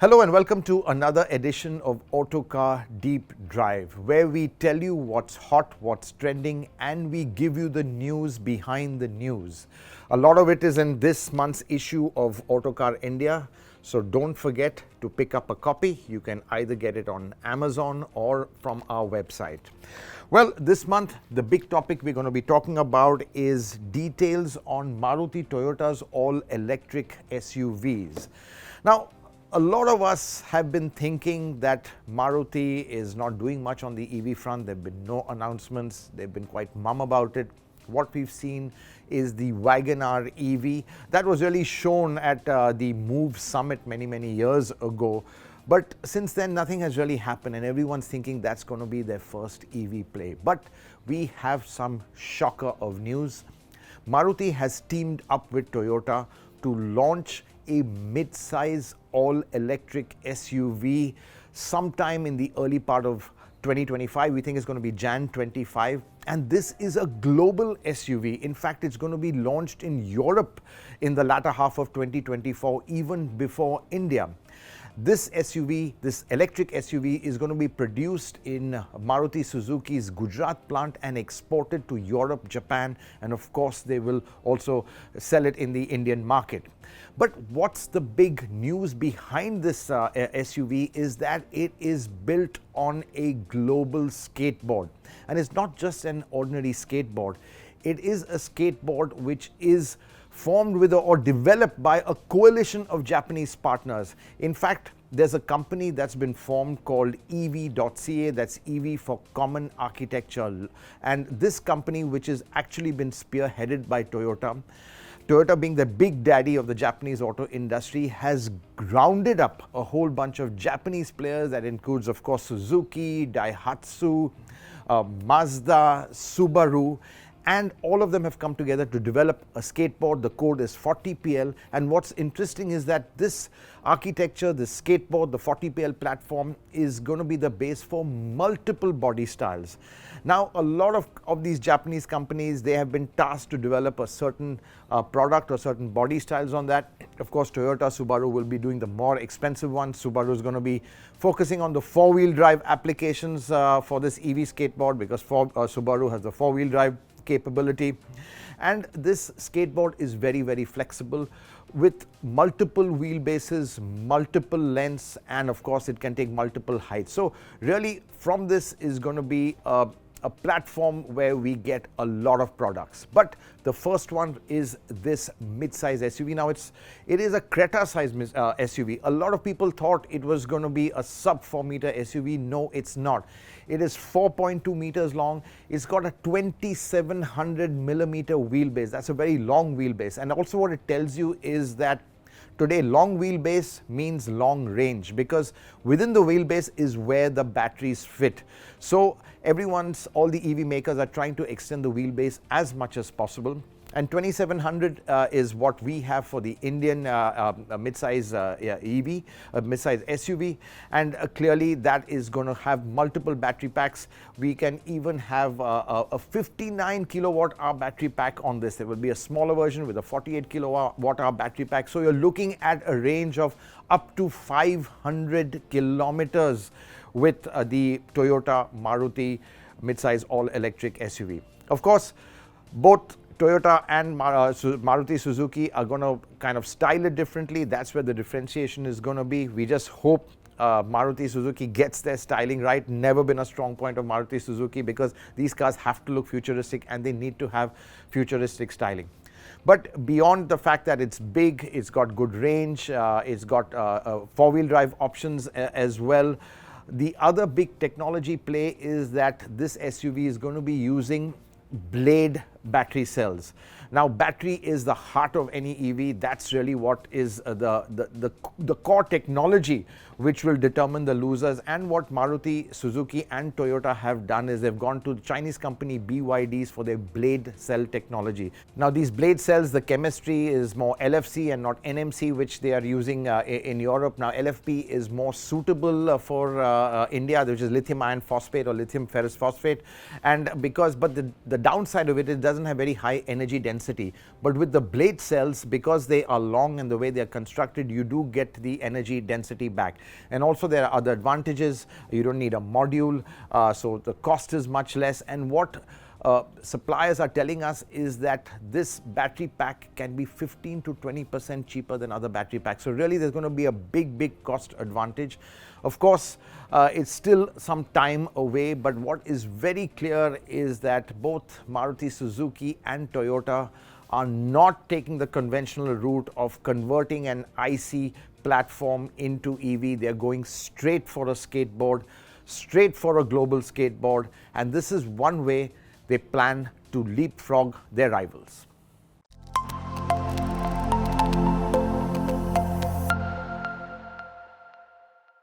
Hello and welcome to another edition of Autocar Deep Drive, where we tell you what's hot, what's trending, and we give you the news behind the news. A lot of it is in this month's issue of Autocar India, so don't forget to pick up a copy. You can either get it on Amazon or from our website. Well, this month, the big topic we're going to be talking about is details on Maruti Toyota's all-electric SUVs. Now, a lot of us have been thinking that Maruti is not doing much on the EV front. There have been no announcements. They've been quite mum about it. What we've seen is the WagonR EV. That was really shown at the Move Summit many years ago. But since then, nothing has really happened, and everyone's thinking that's going to be their first EV play. But we have some shocker of news. Maruti has teamed up with Toyota to launch a mid-size all-electric SUV sometime in the early part of 2025. We think it's going to be Jan 25, and this is a global SUV. In fact, it's going to be launched in Europe in the latter half of 2024, even before India. This SUV, this electric SUV, is going to be produced in Maruti Suzuki's Gujarat plant and exported to Europe, Japan, and of course they will also sell it in the Indian market. But what's the big news behind this SUV is that it is built on a global skateboard. And it's not just an ordinary skateboard. It is a skateboard which is formed with or developed by a coalition of Japanese partners. In fact, there's a company that's been formed called eevee.ca, that's EV for Common Architecture. And this company, which has actually been spearheaded by Toyota, Toyota being the big daddy of the Japanese auto industry, has rounded up a whole bunch of Japanese players that includes, of course, Suzuki, Daihatsu, Mazda, Subaru, and all of them have come together to develop a skateboard. The code is 40PL, and what's interesting is that this architecture, this skateboard, the 40PL platform, is going to be the base for multiple body styles. Now, a lot of these Japanese companies, they have been tasked to develop a certain product or certain body styles on that. Of course, Toyota, Subaru will be doing the more expensive ones. Subaru is going to be focusing on the four-wheel drive applications for this EV skateboard, because Subaru has the four-wheel drive capability. And this skateboard is very flexible with multiple wheelbases, multiple lengths, and of course it can take multiple heights. So really, from this is going to be a platform where we get a lot of products. But the first one is this mid-size SUV. Now, it is a Creta-sized SUV. A lot of people thought it was going to be a sub-4 meter SUV. No, it's not. It is 4.2 meters long. It's got a 2700 millimeter wheelbase. That's a very long wheelbase. And also what it tells you is that today, long wheelbase means long range, because within the wheelbase is where the batteries fit. So all the EV makers are trying to extend the wheelbase as much as possible. And 2700 is what we have for the Indian mid-size EV, mid-size SUV. And clearly that is going to have multiple battery packs. We can even have a 59 kilowatt hour battery pack on this. There will be a smaller version with a 48 kilowatt hour battery pack. So you're looking at a range of up to 500 kilometers with the Toyota Maruti mid-size all-electric SUV. Of course, both Toyota and Maruti Suzuki are going to kind of style it differently. That's where the differentiation is going to be. We just hope Maruti Suzuki gets their styling right. Never been a strong point of Maruti Suzuki, because these cars have to look futuristic and they need to have futuristic styling. But beyond the fact that it's big, it's got good range, it's got four-wheel drive options as well. The other big technology play is that this SUV is going to be using blade battery cells. Now, battery is the heart of any EV. That's really what is the core technology which will determine the losers. And what Maruti, Suzuki and Toyota have done is they've gone to the Chinese company BYD's for their blade cell technology. Now, these blade cells, the chemistry is more LFC and not NMC, which they are using in Europe. Now, LFP is more suitable for India, which is lithium iron phosphate or lithium ferrous phosphate. And but the downside of it, it doesn't have very high energy density density. But with the blade cells, because they are long and the way they are constructed, you do get the energy density back. And also there are other advantages. You don't need a module, so the cost is much less. And what suppliers are telling us is that this battery pack can be 15 to 20% cheaper than other battery packs. So really there's going to be a big cost advantage. Of course, it's still some time away, but what is very clear is that both Maruti Suzuki and Toyota are not taking the conventional route of converting an IC platform into EV. They're going straight for a skateboard, straight for a global skateboard, and this is one way they plan to leapfrog their rivals.